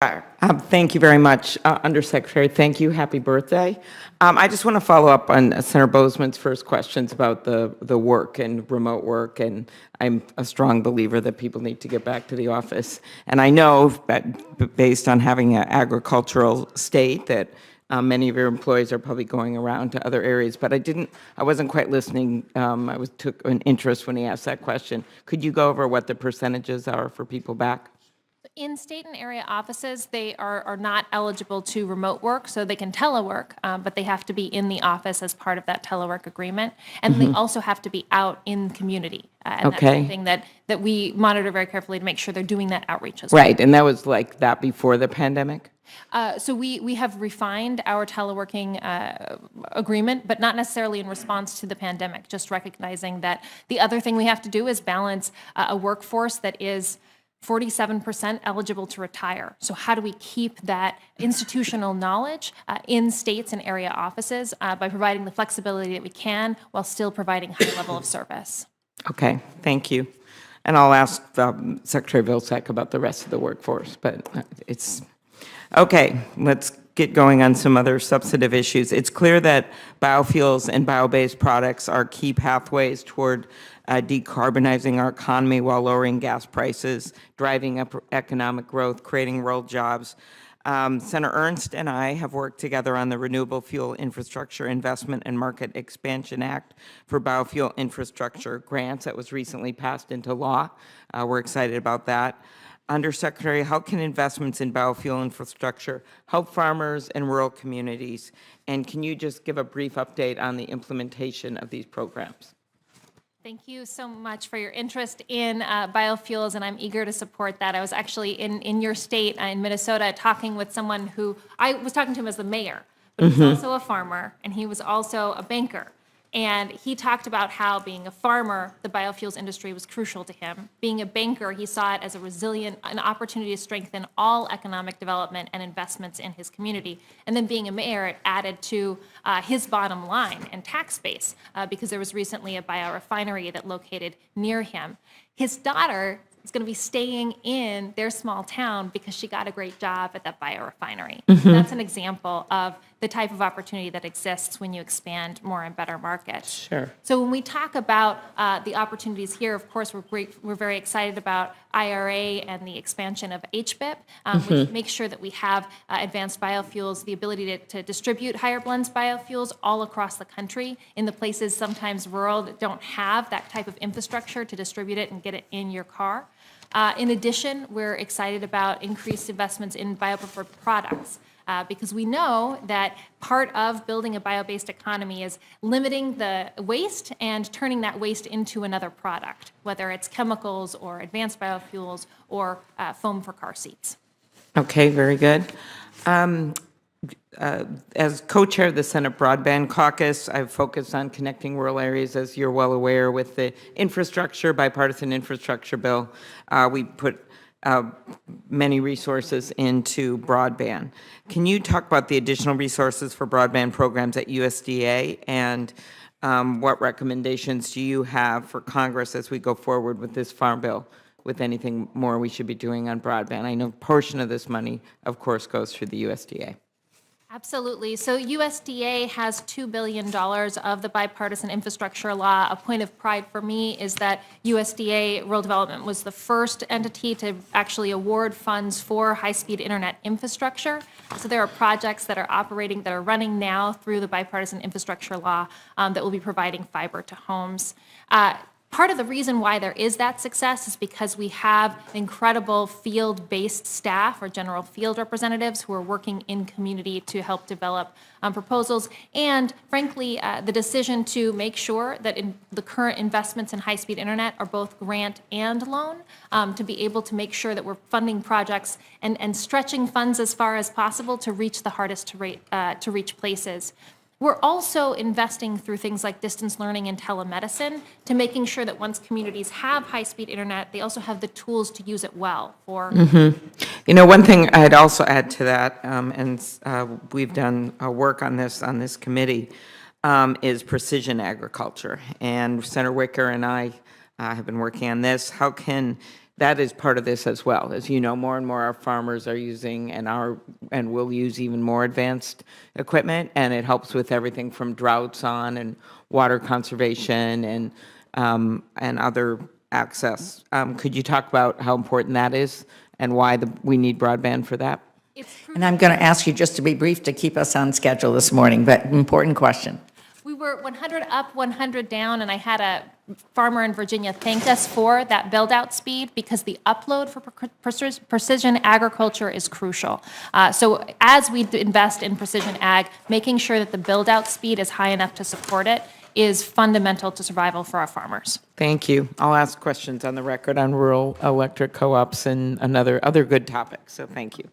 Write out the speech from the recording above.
Thank you very much, Undersecretary. Thank you. Happy birthday. I just want to follow up on Senator Bozeman's first questions about the work and remote work, and I'm a strong believer that people need to get back to the office. And I know that based on having an agricultural state that many of your employees are probably going around to other areas, but I wasn't quite listening. Took an interest when he asked that question. Could you go over what the percentages are for people back? In state and area offices, they are not eligible to remote work, so they can telework, but they have to be in the office as part of that telework agreement. And they also have to be out in the community. And that's something that we monitor very carefully to make sure they're doing that outreach as well. Right, and that was like that before the pandemic? So we have refined our teleworking agreement, but not necessarily in response to the pandemic, just recognizing that the other thing we have to do is balance a workforce that is 47% eligible to retire. So how do we keep that institutional knowledge in states and area offices by providing the flexibility that we can while still providing high level of service? Okay, thank you. And I'll ask Secretary Vilsack about the rest of the workforce, but it's... Okay, let's get going on some other substantive issues. It's clear that biofuels and bio-based products are key pathways toward decarbonizing our economy while lowering gas prices, driving up economic growth, creating real jobs. Senator Ernst and I have worked together on the Renewable Fuel Infrastructure Investment and Market Expansion Act for biofuel infrastructure grants that was recently passed into law. We're excited about that. Undersecretary, how can investments in biofuel infrastructure help farmers and rural communities? And can you just give a brief update on the implementation of these programs? Thank you so much for your interest in biofuels, and I'm eager to support that. I was actually in your state, in Minnesota, talking with someone who, I was talking to him as the mayor, but he was also a farmer, and he was also a banker. And he talked about how being a farmer, the biofuels industry was crucial to him. Being a banker, he saw it as an opportunity to strengthen all economic development and investments in his community. And then being a mayor, it added to his bottom line and tax base because there was recently a biorefinery that located near him. His daughter is going to be staying in their small town because she got a great job at that biorefinery. That's an example of the type of opportunity that exists when you expand more and better markets. Sure. So when we talk about the opportunities here, of course, we're very excited about IRA and the expansion of HBIP, which makes sure that we have advanced biofuels, the ability to distribute higher blends biofuels all across the country in the places sometimes rural that don't have that type of infrastructure to distribute it and get it in your car. In addition, we're excited about increased investments in biopreferred products. Because we know that part of building a bio-based economy is limiting the waste and turning that waste into another product, whether it's chemicals or advanced biofuels or foam for car seats. Okay, very good. As co-chair of the Senate Broadband Caucus, I've focused on connecting rural areas, as you're well aware, with the bipartisan infrastructure bill. We put many resources into broadband. Can you talk about the additional resources for broadband programs at USDA, and what recommendations do you have for Congress as we go forward with this farm bill, with anything more we should be doing on broadband? I know a portion of this money, of course, goes through the USDA. Absolutely. So USDA has $2 billion of the bipartisan infrastructure law. A point of pride for me is that USDA Rural Development was the first entity to actually award funds for high-speed internet infrastructure. So there are projects that are running now through the bipartisan infrastructure law that will be providing fiber to homes. Part of the reason why there is that success is because we have incredible field-based staff or general field representatives who are working in community to help develop proposals. And frankly, the decision to make sure that the current investments in high-speed internet are both grant and loan, to be able to make sure that we're funding projects and stretching funds as far as possible to reach the hardest to reach places. We're also investing through things like distance learning and telemedicine to making sure that once communities have high-speed internet, they also have the tools to use it well for... You know, one thing I'd also add to that, and we've done work on this committee, is precision agriculture. And Senator Wicker and I have been working on this. How can that is part of this as well. As you know, more and more our farmers are using and will use even more advanced equipment, and it helps with everything from droughts on and water conservation and other access. Could you talk about how important that is and why we need broadband for that? And I'm going to ask you just to be brief to keep us on schedule this morning, but important question. We were 100 up, 100 down, and I had a farmer in Virginia thank us for that build-out speed because the upload for precision agriculture is crucial. So as we invest in precision ag, making sure that the build-out speed is high enough to support it is fundamental to survival for our farmers. Thank you. I'll ask questions on the record on rural electric co-ops and other good topics, so thank you.